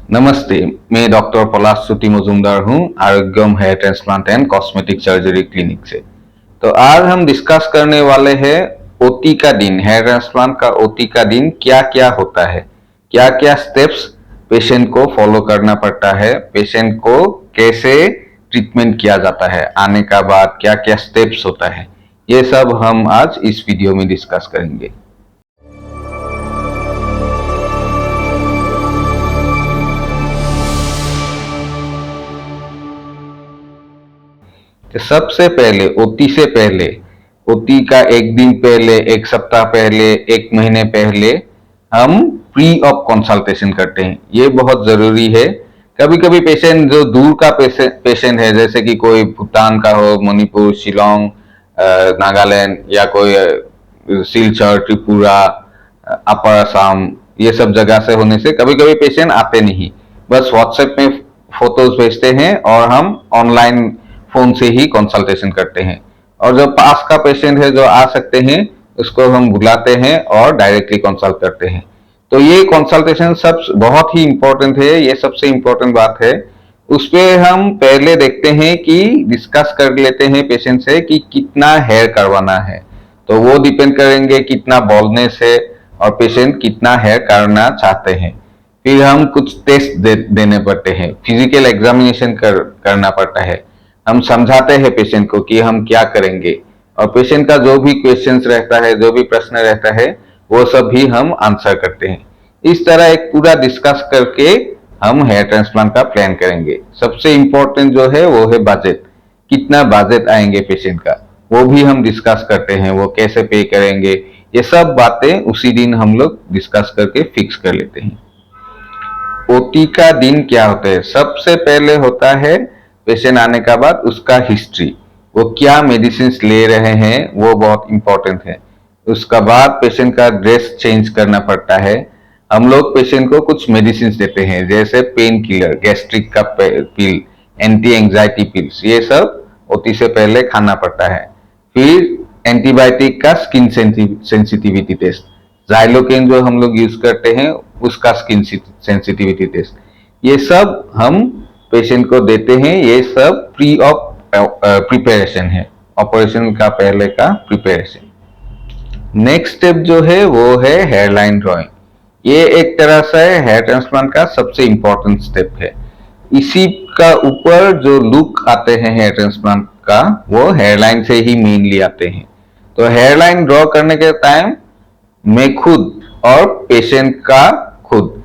नमस्ते, मैं डॉक्टर पलाश सुती मजुमदार हूँ Arogyam hair transplant and cosmetic surgery clinic से। तो आज हम डिस्कस करने वाले हैं ओटी का दिन, हेयर ट्रांसप्लांट का ओटी का दिन क्या क्या होता है, क्या क्या स्टेप्स पेशेंट को फॉलो करना पड़ता है, पेशेंट को कैसे ट्रीटमेंट किया जाता है, आने का बाद क्या क्या स्टेप्स होता है, ये सब हम आज इस वीडियो में डिस्कस करेंगे। तो सबसे पहले ओटी से पहले, ओटी का एक दिन पहले, एक सप्ताह पहले, एक महीने पहले हम प्री ऑप कंसल्टेशन करते हैं। ये बहुत जरूरी है। कभी कभी पेशेंट जो दूर का पेशेंट है, जैसे कि कोई भूटान का हो, मणिपुर, शिलोंग, नागालैंड, या कोई सिलचर, त्रिपुरा, अपर असम, ये सब जगह से होने से कभी कभी पेशेंट आते नहीं, बस व्हाट्सएप में फोटोज भेजते हैं और हम ऑनलाइन फोन से ही कंसल्टेशन करते हैं। और जो पास का पेशेंट है जो आ सकते हैं, उसको हम बुलाते हैं और डायरेक्टली कंसल्ट करते हैं। तो ये कंसल्टेशन सब बहुत ही इंपॉर्टेंट है, ये सबसे इंपॉर्टेंट बात है। उस पे हम पहले देखते हैं कि डिस्कस कर लेते हैं पेशेंट से कि कितना हेयर करवाना है। तो वो डिपेंड करेंगे कितना बॉल्डनेस है और पेशेंट कितना हेयर करना चाहते हैं। फिर हम कुछ टेस्ट देने पड़ते हैं, फिजिकल एग्जामिनेशन करना पड़ता है। हम समझाते हैं पेशेंट को कि हम क्या करेंगे, और पेशेंट का जो भी क्वेश्चंस रहता है, जो भी प्रश्न रहता है, वो सब भी हम आंसर करते हैं। इस तरह एक पूरा डिस्कस करके हम हेयर ट्रांसप्लांट का प्लान करेंगे। सबसे इंपॉर्टेंट जो है वो है बजट, कितना बजट आएंगे पेशेंट का, वो भी हम डिस्कस करते हैं। वो कैसे पे करेंगे, ये सब बातें उसी दिन हम लोग डिस्कस करके फिक्स कर लेते हैं। ओटी का दिन क्या होता है? सबसे पहले होता है पेशेंट आने का बाद उसका हिस्ट्री, वो क्या मेडिसिन ले रहे हैं, वो बहुत इंपॉर्टेंट है। उसका बाद पेशेंट का ड्रेस चेंज करना पड़ता है। हम लोग पेशेंट को कुछ मेडिसिन देते हैं, जैसे पेन किलर, गैस्ट्रिक का पिल, एंटी एंजाइटी पिल्स, ये सब ओटी से पहले खाना पड़ता है। फिर एंटीबायोटिक का स्किन सेंसिटिविटी टेस्ट, जाइलोकेन जो हम लोग यूज करते हैं, उसका स्किन सेंसिटिविटी टेस्ट, ये सब हम पेशेंट को देते हैं। ये सब प्री ऑप प्रिपरेशन है, ऑपरेशन का पहले का प्रिपरेशन। नेक्स्ट स्टेप जो है वो है हेयरलाइन ड्राइंग। ये एक तरह से हेयर ट्रांसप्लांट का सबसे इंपॉर्टेंट स्टेप है। इसी का ऊपर जो लुक आते हैं हेयर ट्रांसप्लांट का, वो हेयरलाइन से ही मेनली आते हैं। तो हेयरलाइन ड्रॉ करने के टाइम मैं खुद और पेशेंट का खुद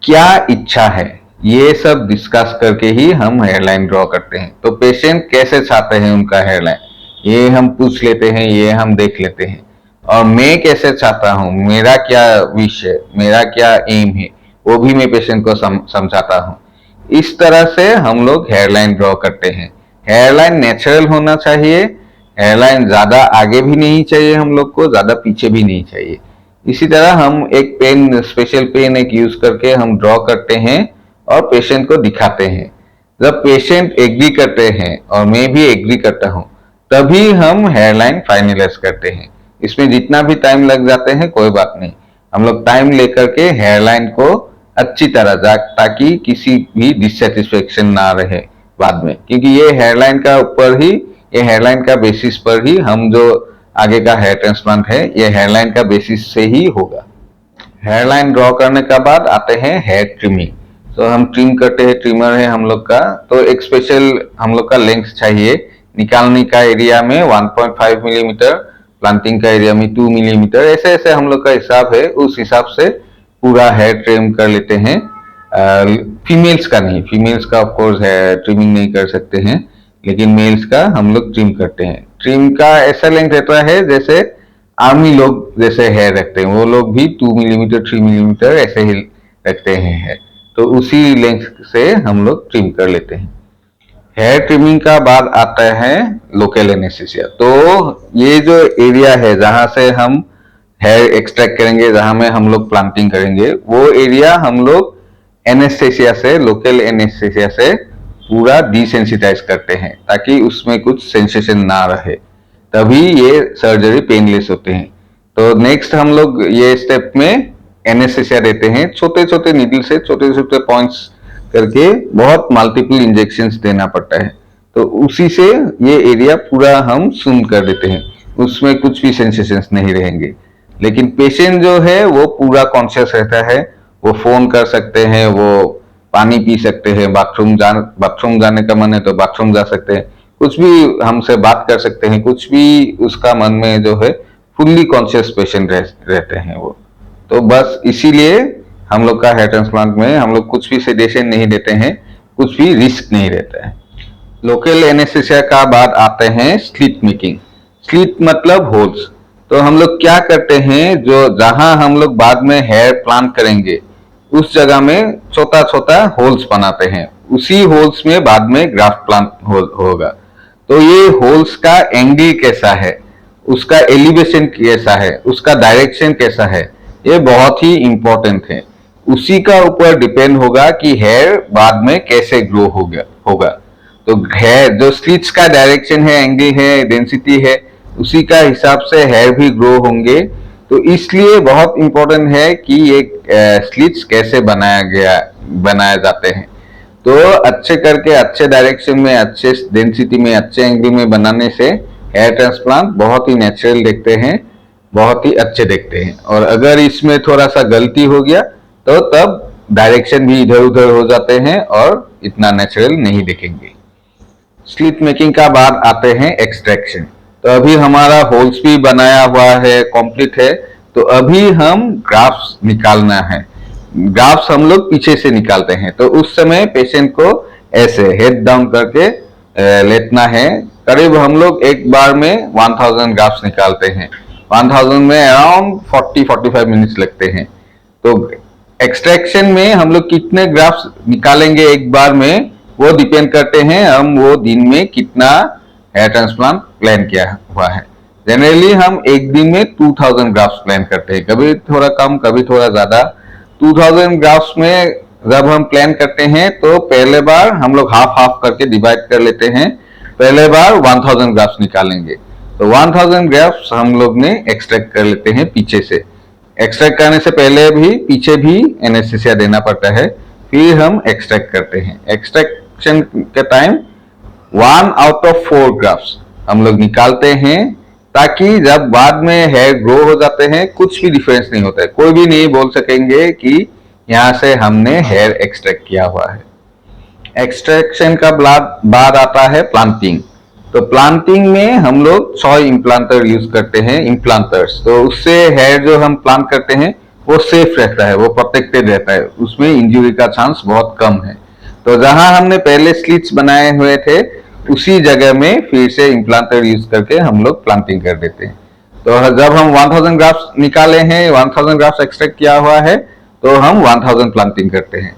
क्या इच्छा है, ये सब डिस्कस करके ही हम हेयरलाइन ड्रॉ करते हैं। तो पेशेंट कैसे चाहते हैं उनका हेयरलाइन, ये हम पूछ लेते हैं, ये हम देख लेते हैं। और मैं कैसे चाहता हूँ, मेरा क्या विश है, मेरा क्या एम है, वो भी मैं पेशेंट को समझाता हूँ। इस तरह से हम लोग हेयरलाइन ड्रॉ करते हैं। हेयरलाइन नेचुरल होना चाहिए, हेयरलाइन ज्यादा आगे भी नहीं चाहिए हम लोग को, ज्यादा पीछे भी नहीं चाहिए। इसी तरह हम एक पेन, स्पेशल पेन एक यूज करके हम ड्रॉ करते हैं और पेशेंट को दिखाते हैं। जब पेशेंट एग्री करते हैं और मैं भी एग्री करता हूँ, तभी हम हेयरलाइन फाइनलाइज करते हैं। इसमें जितना भी टाइम लग जाते हैं कोई बात नहीं, हम लोग टाइम लेकर के हेयरलाइन को अच्छी तरह ताकि किसी भी डिससेटिस्फेक्शन ना रहे बाद में, क्योंकि ये हेयरलाइन का ऊपर ही, ये हेयरलाइन का बेसिस पर ही हम जो आगे का हेयर ट्रांसप्लांट है, ये हेयरलाइन का बेसिस से ही होगा। हेयरलाइन ड्रॉ करने का बाद आते हैं हेयर ट्रिमिंग। तो हम ट्रिम करते हैं, ट्रिमर है हम लोग का। तो एक स्पेशल हम लोग का लेंथ चाहिए। निकालने का एरिया में 1.5 मिलीमीटर, प्लांटिंग का एरिया में 2 मिलीमीटर, ऐसे ऐसे हम लोग का हिसाब है। उस हिसाब से पूरा हेयर ट्रिम कर लेते हैं। फीमेल्स का नहीं, फीमेल्स का ऑफकोर्स है ट्रिमिंग नहीं कर सकते हैं, लेकिन मेल्स का हम लोग ट्रिम करते हैं। ट्रिम का ऐसा लेंथ रहता है जैसे आर्मी लोग जैसे हेयर रखते हैं, वो लोग भी 2 मिलीमीटर 3 मिलीमीटर ऐसे ही रखते हैं हेयर। तो उसी लेंथ से हम लोग ट्रिम कर लेते हैं। हेयर ट्रिमिंग का बाद आता है लोकल एनेस्थीसिया। तो ये जो एरिया है जहां से हम हेयर एक्सट्रैक्ट करेंगे, जहां में हम लोग प्लांटिंग करेंगे, वो एरिया हम लोग एनेस्थीसिया से, लोकल एनेस्थीसिया से पूरा डिसेंसिटाइज करते हैं, ताकि उसमें कुछ सेंसेशन ना रहे, तभी ये सर्जरी पेनलेस होते हैं। तो नेक्स्ट हम लोग ये स्टेप में एनेस्थेसिया देते हैं, छोटे छोटे नीडल से छोटे छोटे पॉइंट्स करके बहुत मल्टीपल इंजेक्शंस देना पड़ता है। तो उसी से ये एरिया पूरा हम सुन कर देते हैं, उसमें कुछ भी सेंसेशंस नहीं रहेंगे। लेकिन पेशेंट जो है वो पूरा कॉन्शियस रहता है, वो फोन कर सकते हैं, वो पानी पी सकते हैं, बाथरूम जाने का मन है तो बाथरूम जा सकते हैं, कुछ भी हमसे बात कर सकते हैं, कुछ भी उसका मन में जो है फुल्ली कॉन्शियस पेशेंट रहते हैं वो। तो बस इसीलिए हम लोग का हेयर ट्रांसप्लांट में हम लोग कुछ भी सेडेशन नहीं देते हैं, कुछ भी रिस्क नहीं रहता है। लोकल एनेस्थेसिया का बाद आते हैं स्लिट मेकिंग। स्लिट मतलब होल्स। तो हम लोग क्या करते हैं, जो जहां हम लोग बाद में हेयर प्लांट करेंगे उस जगह में छोटा छोटा होल्स बनाते हैं, उसी होल्स में बाद में ग्राफ्ट प्लांट होगा। तो ये होल्स का एंगल कैसा है, उसका एलिवेशन कैसा है, उसका डायरेक्शन कैसा है, ये बहुत ही इंपॉर्टेंट है। उसी का ऊपर डिपेंड होगा कि हेयर बाद में कैसे ग्रो होगा। तो हेयर जो स्लिट्स का डायरेक्शन है, एंगल है, डेंसिटी है, उसी का हिसाब से हेयर भी ग्रो होंगे। तो इसलिए बहुत इंपॉर्टेंट है कि ये स्लिट्स कैसे बनाए जाते हैं। तो अच्छे करके अच्छे डायरेक्शन में, अच्छे डेंसिटी में, अच्छे एंगल में बनाने से हेयर ट्रांसप्लांट बहुत ही नेचुरल दिखते हैं, बहुत ही अच्छे दिखते हैं। और अगर इसमें थोड़ा सा गलती हो गया तो तब डायरेक्शन भी इधर उधर हो जाते हैं और इतना नेचुरल नहीं दिखेंगे। स्लिट मेकिंग का बाद आते हैं एक्सट्रैक्शन। तो अभी हमारा होल्स भी बनाया हुआ है, कंप्लीट है, तो अभी हम ग्राफ्स निकालना है। ग्राफ्स हम लोग पीछे से निकालते हैं, तो उस समय पेशेंट को ऐसे हेड डाउन करके लेटना है। करीब हम लोग एक बार में 1000 ग्राफ्स निकालते हैं। 1000 में अराउंड 40-45 मिनट्स लगते हैं। तो एक्सट्रैक्शन में हम लोग कितने ग्राफ्स निकालेंगे एक बार में, वो डिपेंड करते हैं हम वो दिन में कितना हेयर ट्रांसप्लांट प्लान किया हुआ है। जनरली हम एक दिन में 2000 ग्राफ्स प्लान करते हैं, कभी थोड़ा कम कभी थोड़ा ज्यादा। 2000 ग्राफ्स में जब हम प्लान करते हैं तो पहले बार हम लोग हाफ हाफ करके डिवाइड कर लेते हैं। पहले बार 1000 ग्राफ्स निकालेंगे, तो 1000 ग्राफ्स हम लोग ने एक्सट्रैक्ट कर लेते हैं पीछे से। एक्सट्रैक्ट करने से पहले भी पीछे भी एनेस्थेसिया देना पड़ता है, फिर हम एक्सट्रैक्ट करते हैं। एक्सट्रैक्शन के टाइम 1 आउट ऑफ 4 ग्राफ्स हम लोग निकालते हैं, ताकि जब बाद में हेयर ग्रो हो जाते हैं कुछ भी डिफरेंस नहीं होता है, कोई भी नहीं बोल सकेंगे कि यहां से हमने हेयर एक्सट्रैक्ट किया हुआ है। एक्सट्रैक्शन का बाद आता है प्लांटिंग। तो प्लांटिंग में हम लोग सॉइल इम्प्लांटर यूज करते हैं, इम्प्लांटर्स। तो उससे हेयर जो हम प्लांट करते हैं वो सेफ रहता है, वो प्रोटेक्टेड रहता है, उसमें इंजरी का चांस बहुत कम है। तो जहां हमने पहले स्लिट्स बनाए हुए थे उसी जगह में फिर से इम्प्लांटर यूज करके हम लोग प्लांटिंग कर देते हैं। तो जब हम 1000 ग्राफ्स निकाले हैं, 1000 ग्राफ्स एक्सट्रैक्ट किया हुआ है, तो हम 1000 प्लांटिंग करते हैं।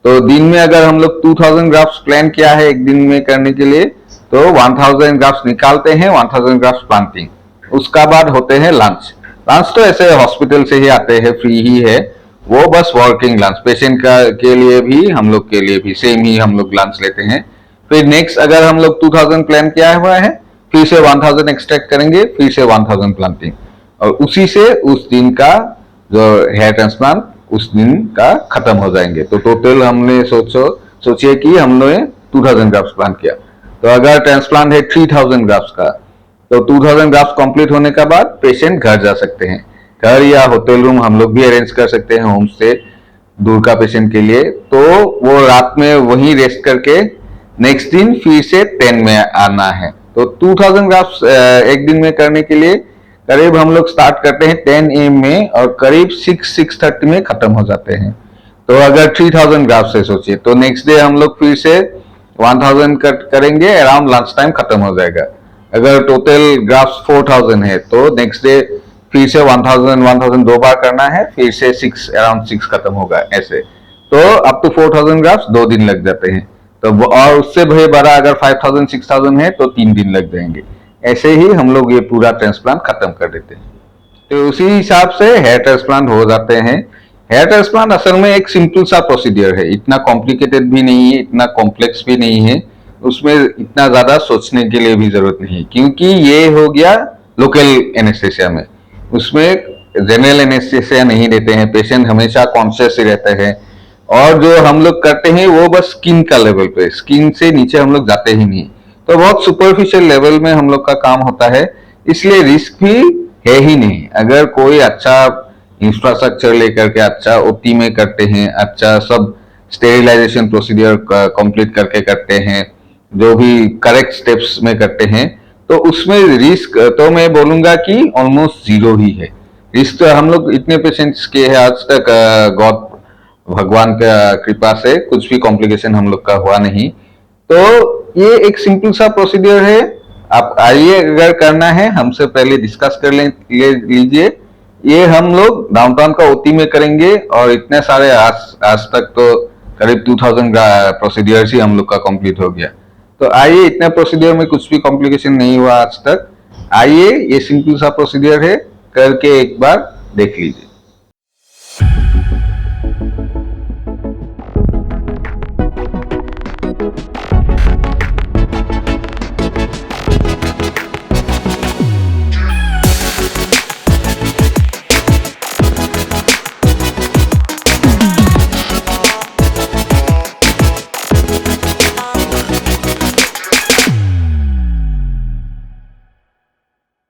तो दिन में अगर हम लोग 2000 ग्राफ्स प्लान किया है एक दिन में करने के लिए, तो 1000 ग्राफ्स निकालते हैं, 1000 ग्राफ्स प्लांटिंग। उसका बाद होते हैं लंच। लंच तो ऐसे हॉस्पिटल से ही आते हैं, फ्री ही है वो, बस वर्किंग लंच। पेशेंट का के लिए भी हम लोग के लिए भी सेम ही हम लोग लंच लेते हैं। फिर नेक्स्ट अगर हम लोग 2000 प्लान किया हुआ है, फिर से 1000 एक्सट्रैक्ट करेंगे, फिर से 1000 प्लांटिंग, और उसी से उस दिन का जो हेयर ट्रांसप्लांट उस दिन का खत्म हो जाएंगे। तो टोटल हमने सोचिए कि हमने 2000 ग्राफ्स प्लान किया, तो अगर ट्रांसप्लांट है 3000 ग्राफ्स का, तो 2000 ग्राफ्स कंप्लीट होने के बाद पेशेंट घर जा सकते हैं। घर या होटल रूम हम लोग भी अरेंज कर सकते हैं होम स्टे दूर का पेशेंट के लिए। तो वो रात में वहीं रेस्ट करके नेक्स्ट दिन फिर से 10 में आना है। तो 2000 ग्राफ्स एक दिन में करने के लिए करीब हम लोग स्टार्ट करते हैं 10 AM में और करीब 6-6:30 में खत्म हो जाते हैं। तो अगर 3000 ग्राफ्स से सोचिए, तो नेक्स्ट डे हम लोग फिर से 1000 करेंगे, अराउंड लंच टाइम खत्म हो जाएगा। अगर टोटल ग्राफ्स 4000 है तो नेक्स्ट डे फिर से 1000 दो बार करना है, फिर से अराउंड 6 खत्म होगा ऐसे। तो अप टू 4000 ग्राफ्स 2 दिन लग जाते हैं। तो और उससे भी बड़ा अगर 5000-6000 है तो 3 दिन लग जाएंगे। ऐसे ही हम लोग ये पूरा ट्रांसप्लांट खत्म कर देते हैं। तो उसी हिसाब से हेयर ट्रांसप्लांट हो जाते हैं। हेयर ट्रांसप्लांट असल में एक सिंपल सा प्रोसीजर है, इतना कॉम्प्लिकेटेड भी नहीं है, इतना कॉम्प्लेक्स भी नहीं है, उसमें इतना ज्यादा सोचने के लिए भी जरूरत नहीं है, क्योंकि ये हो गया लोकल एनेस्थेसिया में। उसमें जनरल एनेस्थीसिया नहीं देते हैं, पेशेंट हमेशा कॉन्शियस ही रहते हैं। और जो हम लोग करते हैं वो बस स्किन का लेवल पे, स्किन से नीचे हम लोग जाते ही नहीं, तो बहुत सुपरफिशियल लेवल में हम लोग का काम होता है, इसलिए रिस्क भी है ही नहीं। अगर कोई अच्छा इंफ्रास्ट्रक्चर लेकर के अच्छा ओटी में करते हैं, अच्छा सब स्टेरिलाइजेशन प्रोसीजर कंप्लीट करके करते हैं, जो भी करेक्ट स्टेप्स में करते हैं, तो उसमें रिस्क तो मैं बोलूंगा कि ऑलमोस्ट जीरो ही है। रिस्क तो हम लोग इतने पेशेंट्स के हैं आज तक, गॉड भगवान का कृपा से कुछ भी कॉम्प्लिकेशन हम लोग का हुआ नहीं। तो ये एक सिंपल सा प्रोसीजर है, आप आइए, अगर करना है हमसे पहले डिस्कस कर लीजिए। ये हम लोग डाउनटाउन का ओटी में करेंगे, और इतने सारे आज तक तो करीब 2000 प्रोसीजर्स ही हम लोग का कंप्लीट हो गया। तो आइए, इतने प्रोसीजर में कुछ भी कॉम्प्लिकेशन नहीं हुआ आज तक। आइए, ये सिंपल सा प्रोसीजर है, करके एक बार देख लीजिए।